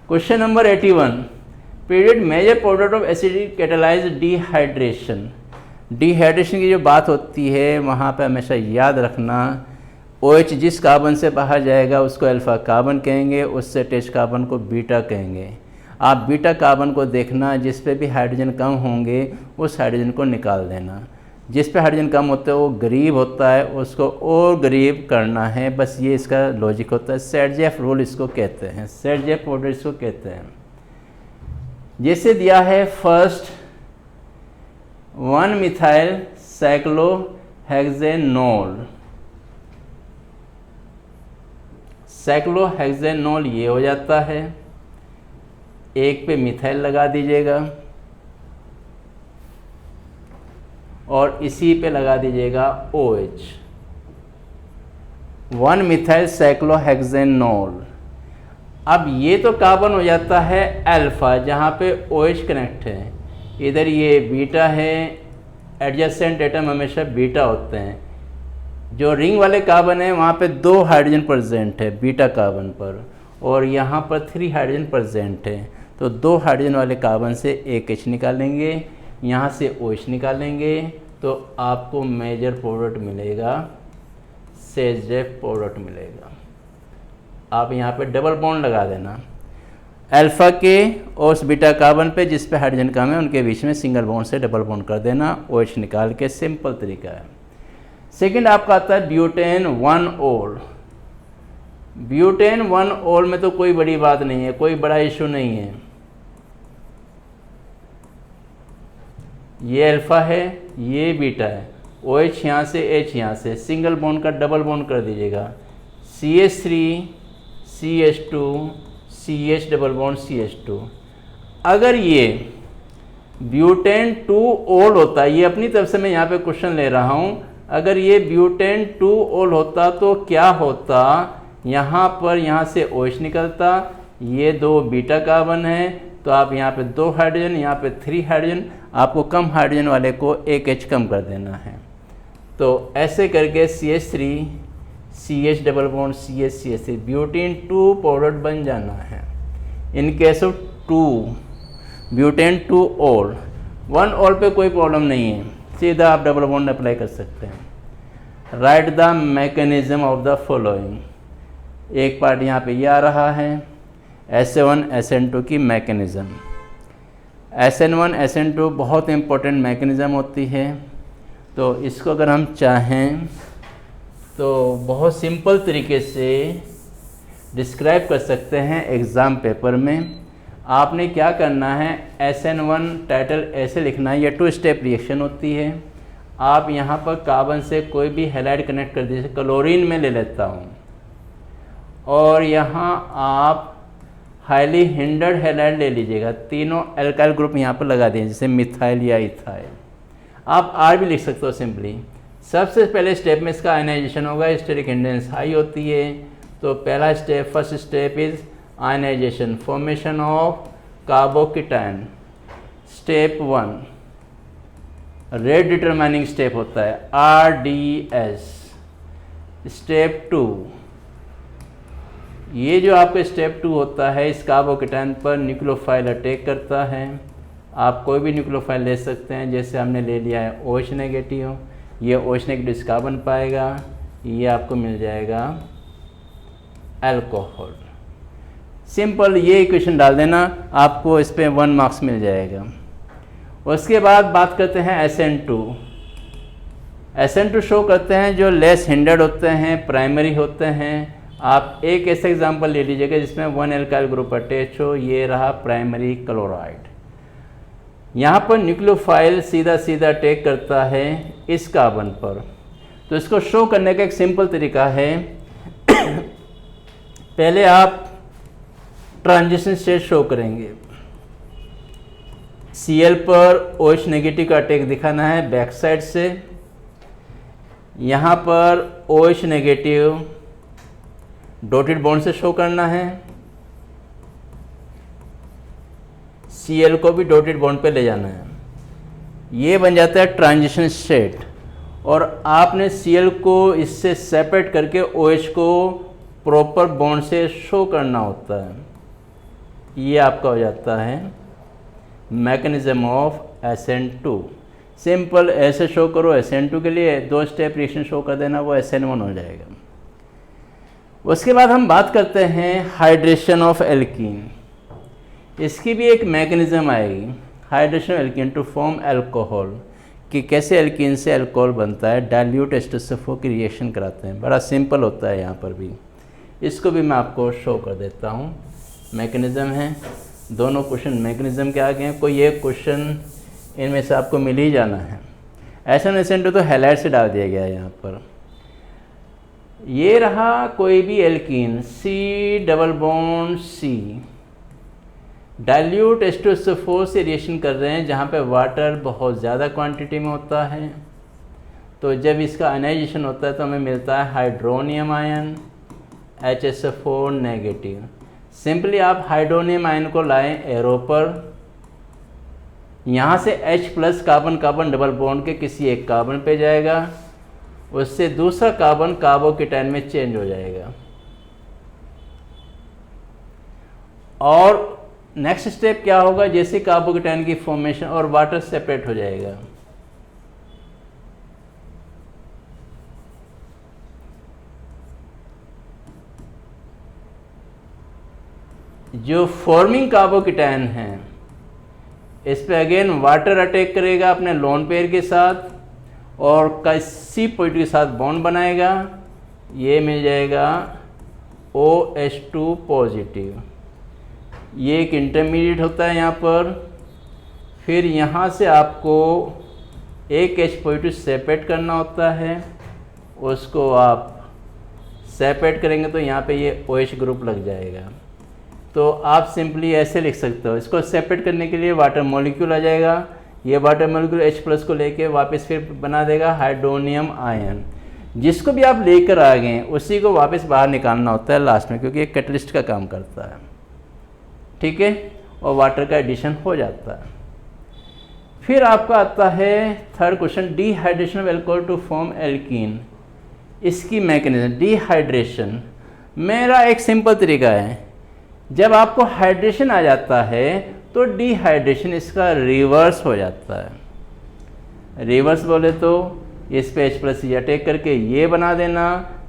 Question number 81, period major product of acidic catalyze dehydration. Dehydration की जो बात होती है वहाँ पे हमेशा याद रखना, OH जिस कार्बन से बाहर जाएगा उसको अल्फा कार्बन कहेंगे, उससे अटैच कार्बन को बीटा कहेंगे। आप बीटा कार्बन को देखना, जिस पे भी हाइड्रोजन कम होंगे उस हाइड्रोजन को निकाल देना। जिस पे हाइड्रोजन कम होता है वो गरीब होता है, उसको और गरीब करना है, बस ये इसका लॉजिक होता है। सेडजेफ रूल इसको कहते हैं, सेडजेफ ऑर्डर इसको कहते हैं। जैसे दिया है फर्स्ट 1 मिथाइल साइक्लोहेक्सेनोल, साइक्लोहेक्सेनोल ये हो जाता है, एक पे मिथाइल लगा दीजिएगा और इसी पे लगा दीजिएगा OH, 1 मिथाइल साइक्लोहेक्सेनोल। अब ये तो कार्बन हो जाता है अल्फा जहाँ पे OH कनेक्ट है, इधर ये बीटा है, एडजेसेंट एटम हमेशा बीटा होते हैं। जो रिंग वाले कार्बन है वहाँ पे 2 हाइड्रोजन प्रेजेंट है बीटा कार्बन पर, और यहाँ पर 3 हाइड्रोजन प्रेजेंट है। तो 2 हाइड्रोजन वाले कार्बन से एक H निकालेंगे, यहाँ से OH निकालेंगे, तो आपको मेजर प्रोडक्ट मिलेगा, सेजेफ प्रोडक्ट मिलेगा। आप यहाँ पे डबल बॉन्ड लगा देना अल्फा के और उस बीटा कार्बन पे जिस पे हाइड्रोजन कम है उनके बीच में सिंगल बॉन्ड से डबल बॉन्ड कर देना, OH निकाल के। सिंपल तरीका है। सेकंड आपका आता है ब्यूटेन 1 ओल। ब्यूटेन 1 ओल में तो कोई बड़ी बात नहीं है, कोई बड़ा इशू नहीं है। ये अल्फा है, ये बीटा है, OH यहाँ से H यहाँ से, सिंगल बॉन्ड का डबल बॉन्ड कर दीजिएगा, CH3 CH2 CH double bond CH2। अगर ये ब्यूटेन 2 ओल होता, ये अपनी तरफ से मैं यहाँ पे क्वेश्चन ले रहा हूँ, अगर ये ब्यूटेन 2 ओल होता तो क्या होता, यहाँ पर यहाँ से OH निकलता, ये 2 बीटा कार्बन है, तो आप यहाँ पे 2 हाइड्रोजन, यहाँ पे 3 हाइड्रोजन, आपको कम हाइड्रोजन वाले को एक H कम कर देना है। तो ऐसे करके CH3 CH double bond CH CH3 butane 2 powder बन जाना है। इन केस ऑफ 2 ब्यूटेन 2 ओल, 1 ओल पे कोई प्रॉब्लम नहीं है, सीधा आप डबल बॉन्ड अप्लाई कर सकते हैं। Right the mechanism of the following, एक पार्ट यहाँ पे ये आ रहा है, SN1 SN2 की मैकेनिज्म। SN1 SN2 बहुत इंपॉर्टेंट मैकेनिज्म होती है, तो इसको अगर हम चाहें तो बहुत सिंपल तरीके से डिस्क्राइब कर सकते हैं एग्ज़ाम पेपर में। आपने क्या करना है, SN1 टाइटल ऐसे लिखना है, यह 2 स्टेप रिएक्शन होती है। आप यहाँ पर कार्बन से कोई भी हैलाइड कनेक्ट कर दीजिए, क्लोरीन में ले लेता हूँ, और यहाँ आप हाईली हिंडर्ड हैलाइड ले लीजिएगा, तीनों एल्काइल ग्रुप यहाँ पर लगा दीजिए, जैसे मिथाइल या इथाइल। आप R भी लिख सकते हो सिंपली। सबसे पहले स्टेप में इसका आयनाइजेशन होगा, स्टेरिक हिंडेंस हाई होती है, तो पहला step, first step is ionization, formation of carbocation. Step 1 rate determining step होता है, RDS। स्टेप 2, ये जो आपका स्टेप 2 होता है, इस कार्बोकेटायन पर न्यूक्लियोफाइल अटैक करता है। आप कोई भी न्यूक्लियोफाइल ले सकते हैं, जैसे हमने ले लिया है OH नेगेटिव, ये OH नेगेटिव इस कार्बन पाएगा, ये आपको मिल जाएगा अल्कोहल। सिंपल ये इक्वेशन डाल देना, आपको इस पे 1 मार्क्स मिल जाएगा। उसके बाद बात करते हैं SN2। SN2 शो करते हैं जो लेस हिंडर्ड होते हैं, प्राइमरी होते हैं। आप एक ऐसा एग्जांपल ले लीजिएगा जिसमें 1 एल्काइल ग्रुप अटैच हो, ये रहा प्राइमरी क्लोराइड। यहाँ पर न्यूक्लियोफाइल सीधा सीधा अटैक करता है इस कार्बन पर, तो इसको शो करने का एक सिंपल तरीका है पहले आप ट्रांजिशन स्टेट शो करेंगे। Cl पर OH नेगेटिव का अटैक दिखाना है बैक साइड से, यहाँ पर OH नेगेटिव डॉटेड बॉन्ड से शो करना है, Cl को भी डॉटेड बॉन्ड पे ले जाना है। ये बन जाता है ट्रांजिशन स्टेट, और आपने Cl को इससे सेपरेट करके OH को प्रॉपर बॉन्ड से शो करना होता है। ये आपका हो जाता है मैकेनिज्म ऑफ SN2। सिंपल ऐसे शो करो, SN2 के लिए 2 स्टेप रिएक्शन शो कर देना, वो SN1 हो जाएगा। उसके बाद हम बात करते हैं हाइड्रेशन ऑफ एल्कीन। इसकी भी एक मैकेनिज्म आएगी, hydration of alkene to form alcohol, कि कैसे एल्कीन से अल्कोहल बनता है, डाइल्यूट H2SO4 की रिएक्शन कराते हैं। बड़ा सिंपल होता है यहाँ पर भी, इसको भी मैं आपको शो कर देता हूँ। मैकेनिज्म है, दोनों क्वेश्चन मैकेनिज्म के आगे हैं, कोई एक क्वेश्चन इनमें से आपको मिल ही जाना है। SN2 तो हैलाइड से डाल दिया गया है यहाँ पर। ये रहा कोई भी alkene, C double bond C, dilute H2SO4 से रिएक्शन कर रहे हैं जहाँ पे वाटर बहुत ज़्यादा क्वांटिटी में होता है। तो जब इसका आयनाइजेशन होता है तो हमें मिलता है hydronium ion HSO4 negative. Simply आप हाइड्रोनियम आयन को लाएं एरो पर, यहाँ से H plus carbon carbon double bond के किसी एक कार्बन पे जाएगा, उससे दूसरा कार्बन कार्बोकेटायन में चेंज हो जाएगा, और नेक्स्ट स्टेप क्या होगा, जैसे कार्बोकेटायन की फॉर्मेशन और वाटर सेपरेट हो जाएगा। जो फॉर्मिंग कार्बोकेटायन है इस पे अगेन वाटर अटैक करेगा अपने लोन पेयर के साथ, और किसी पॉइंट के साथ बॉन्ड बनाएगा, ये मिल जाएगा OH2 पॉजिटिव। ये एक इंटरमीडिएट होता है यहाँ पर। फिर यहाँ से आपको एक H पॉजिटिव सेपरेट करना होता है, उसको आप सेपरेट करेंगे तो यहाँ पे ये OH ग्रुप लग जाएगा। तो आप सिंपली ऐसे लिख सकते हो, इसको सेपरेट करने के लिए वाटर मॉलिक्यूल आ जाएगा, ये वाटर मॉलिक्यूल H+ को लेके वापस फिर बना देगा हाइड्रोनियम आयन। जिसको भी आप लेकर आ गए उसी को वापस बाहर निकालना होता है लास्ट में, क्योंकि ये कैटलिस्ट का काम करता है, ठीक है, और वाटर का एडिशन हो जाता है। फिर आपका आता है third question, dehydration of alcohol to form alkene. इसकी मैकेनिज्म, डिहाइड्रेशन मेरा एक सिंपल तरीका है, जब आपको हाइड्रेशन आ जाता है तो डिहाइड्रेशन इसका रिवर्स हो जाता है। रिवर्स बोले तो इस पे H+ अटैक करके ये बना देना,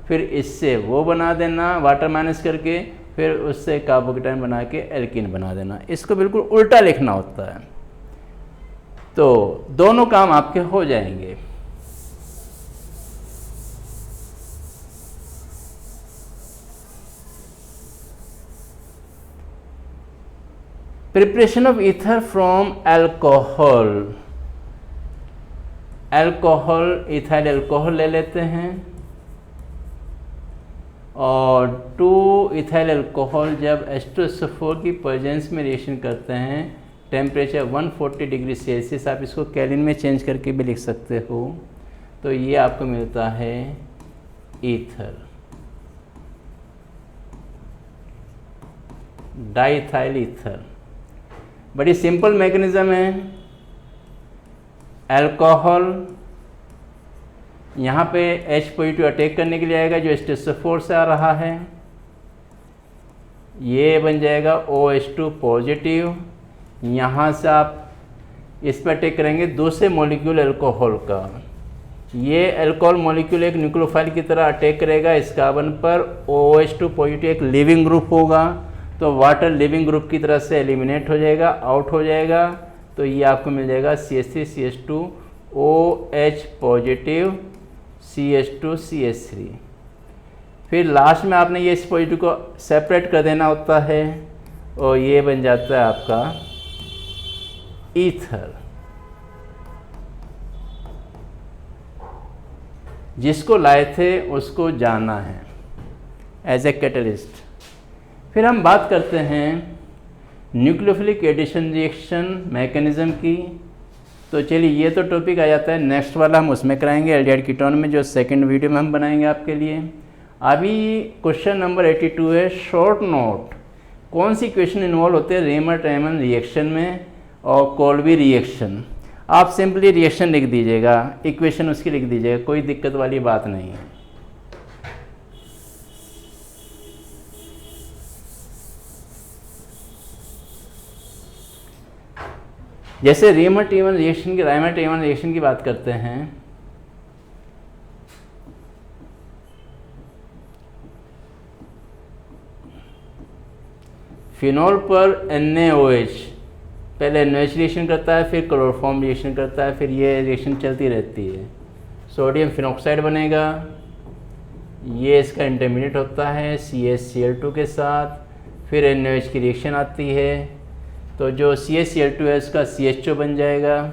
फिर इससे वो बना देना वाटर माइनस करके, फिर उससे कार्बोकेटाइन बना के एल्कीन बना देना। इसको बिल्कुल उल्टा लिखना होता है, तो दोनों काम आपके हो जाएंगे। Preparation of ether from alcohol. Alcohol, ethyl alcohol ले लेते हैं, और 2 इथाइल अल्कोहल जब H2SO4 की प्रेजेंस में रिएक्शन करते हैं, टेम्परेचर 140 डिग्री सेल्सियस, आप इसको केल्विन में चेंज करके भी लिख सकते हो, तो ये आपको मिलता है ईथर, डाइथाइल ईथर। बड़ी सिंपल मैकेनिज्म है। अल्कोहल यहाँ पे H+ अटैक करने के लिए आएगा जो H2SO4 से आ रहा है, ये बन जाएगा OH2 पॉजिटिव। यहाँ से आप इस पर अटैक करेंगे दूसरे मॉलिक्यूल अल्कोहल का, ये अल्कोहल मॉलिक्यूल एक न्यूक्लियोफाइल की तरह अटैक करेगा इस कार्बन पर, OH2 पॉजिटिव एक लिविंग ग्रुप होगा, तो वाटर लिविंग ग्रुप की तरह से एलिमिनेट हो जाएगा, आउट हो जाएगा, तो ये आपको मिल जाएगा CH3CH2 OH positive CH2 CH3। फिर लास्ट में आपने ये H+ को सेपरेट कर देना होता है, और ये बन जाता है आपका ईथर, जिसको लाए थे उसको जाना है एज ए कैटलिस्ट। फिर हम बात करते हैं न्यूक्लियोफिलिक एडिशन रिएक्शन मैकेनिज्म की। तो चलिए ये तो टॉपिक आ जाता है, नेक्स्ट वाला हम उसमें कराएंगे एल्डिहाइड कीटोन में, जो सेकंड वीडियो में हम बनाएंगे आपके लिए। अभी क्वेश्चन नंबर 82 है, शॉर्ट नोट, कौन सी इक्वेशन इन्वॉल्व होते हैं रेमर-टाइमन रिएक्शन में और कोल्बी रिएक्शन। आप सिंपली रिएक्शन लिख दीजिएगा, इक्वेशन उसकी लिख दीजिएगा, कोई दिक्कत वाली बात नहीं है। जैसे रेमर-टाइमन रिएक्शन की बात करते हैं, फिनॉल पर NaOH, पहले NaOH रिएक्शन करता है, फिर क्लोरोफॉर्म रिएक्शन करता है, फिर ये रिएक्शन चलती रहती है, सोडियम फिनॉक्साइड बनेगा, ये इसका इंटरमीडिएट होता है CaCl2 के साथ, फिर NaOH की रिएक्शन आती है, तो जो CaCl2 है उसका CHO बन जाएगा,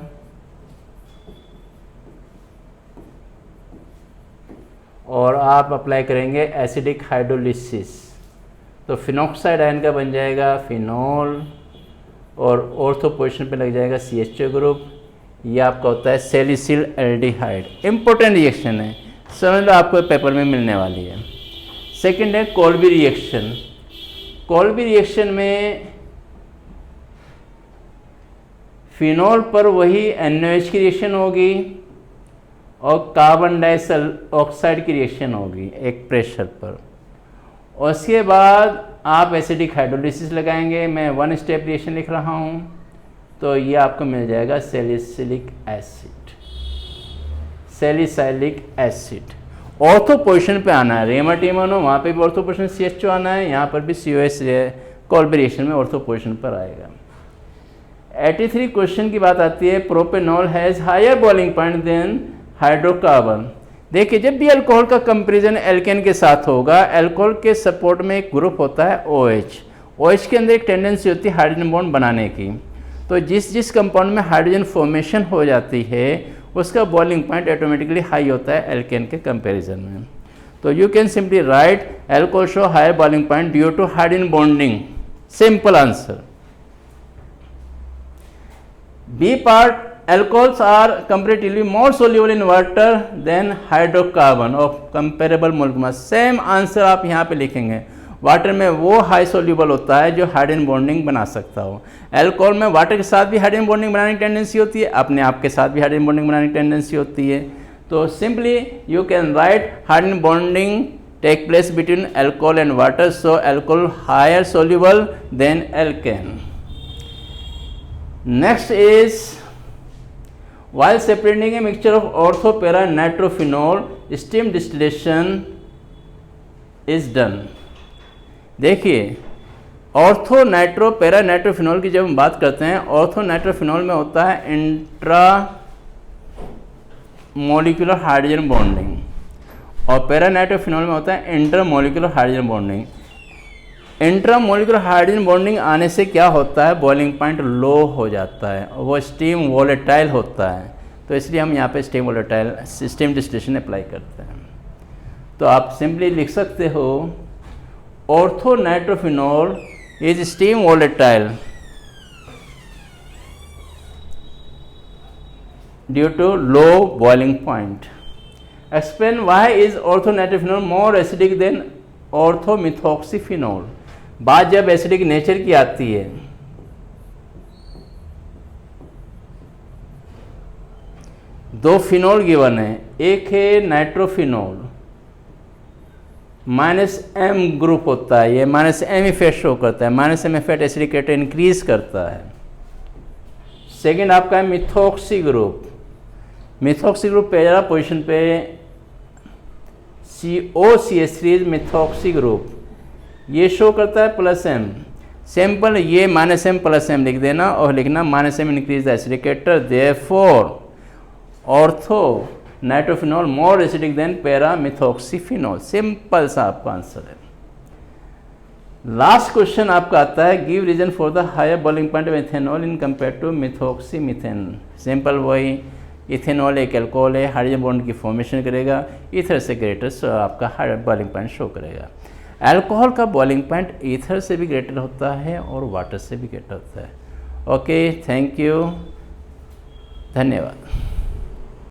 और आप अप्लाई करेंगे एसिडिक हाइड्रोलिसिस, तो फिनॉक्साइड आयन का बन जाएगा फिनॉल, और ऑर्थो पोजीशन पे लग जाएगा CHO ग्रुप। ये आपका होता है सैलिसिल एल्डिहाइड। इंपॉर्टेंट रिएक्शन है, समझ लो, आपको पेपर में मिलने वाली है। सेकंड है कोल्बी रिएक्शन। कोल्बी रिएक्शन में फिनॉल पर वही NaOH की रिएक्शन होगी और कार्बन डाइऑक्साइड की रिएक्शन होगी एक प्रेशर पर, और उसके बाद आप एसिडिक हाइड्रोलिसिस लगाएंगे। मैं 1 स्टेप रिएक्शन लिख रहा हूँ, तो ये आपको मिल जाएगा salicylic acid. Salicylic acid ortho position पे आना है, रेमर-टाइमन हो वहाँ पे भी ऑर्थो पोजीशन CHO आना है, यहाँ पर भी COH कोल्बी रिएक्शन में ऑर्थो पोजीशन पर आएगा। 83 क्वेश्चन की बात आती है, propanol has higher boiling point than hydrocarbon. देखिए, जब भी अल्कोहल का कंपेरिजन एल्केन के साथ होगा, अल्कोहल के सपोर्ट में एक ग्रुप होता है OH। OH के अंदर एक टेंडेंसी होती है हाइड्रोजन बॉन्ड बनाने की, तो जिस कंपाउंड में हाइड्रोजन फॉर्मेशन हो जाती है उसका बॉइलिंग पॉइंट ऑटोमेटिकली हाई होता है एल्केन के कंपैरिजन में। तो you can simply write alcohol show higher boiling point due to hydrogen bonding, simple answer. B part, alcohols are comparatively more soluble in water than hydrocarbon of comparable molecule mass। Same answer आप यहाँ पे लिखेंगे, water में वो high soluble होता है जो hydrogen bonding बना सकता हो। एल्कोहल में वाटर के साथ भी हाइड्रोजन बॉन्डिंग बनाने की टेंडेंसी होती है, अपने आप के साथ भी हाइड्रोजन बॉन्डिंग बनाने की टेंडेंसी होती है। तो simply you can write hydrogen bonding take place between alcohol and water, so alcohol higher soluble than alkane. Next is while separating a mixture of ortho para nitrophenol steam distillation is done। देखिए ortho nitro para nitrophenol की जब हम बात करते हैं, ortho nitrophenol में होता है इंट्रा मोलिकुलर हाइड्रोजन बॉन्डिंग और पैरा नाइट्रोफिनॉल में होता है inter molecular hydrogen bonding. Intra molecular hydrogen bonding आने से क्या होता है, बॉइलिंग पॉइंट लो हो जाता है और वो स्टीम वोलेटाइल होता है, तो इसलिए हम यहाँ पे steam volatile steam distillation apply करते हैं। तो आप सिंपली लिख सकते हो ortho nitrophenol is steam volatile due to low boiling point. Explain why is ortho nitrophenol more acidic than orthomethoxyphenol. बात जब एसिडिक नेचर की आती है, दो फिनॉल गिवन है, एक है नाइट्रोफिनॉल -M ग्रुप होता है, ये -M इफेक्ट शो करता है, -M effect acidic rate increase करता है। सेकेंड आपका है मिथॉक्सी ग्रुप, मिथॉक्सी ग्रुप पहला पोजीशन पे COCH3 मिथॉक्सी ग्रुप, ये शो करता है +M। सिंपल ये -M+M लिख देना और लिखना -M increase the acidic rate, therefore ortho nitrophenol more acidic than para methoxyphenol. Simple सा आपका आंसर है। लास्ट क्वेश्चन आपका आता है give reason for the higher boiling point of ethanol in compare to methoxymethane. Simple वही, ethanol एक alcohol है, hydrogen bond की फॉर्मेशन करेगा, ईथर से ग्रेटर आपका हायर बॉइलिंग पॉइंट शो करेगा। एल्कोहल का बॉइलिंग पॉइंट ईथर से भी ग्रेटर होता है और वाटर से भी ग्रेटर होता है। ओके, थैंक यू, धन्यवाद।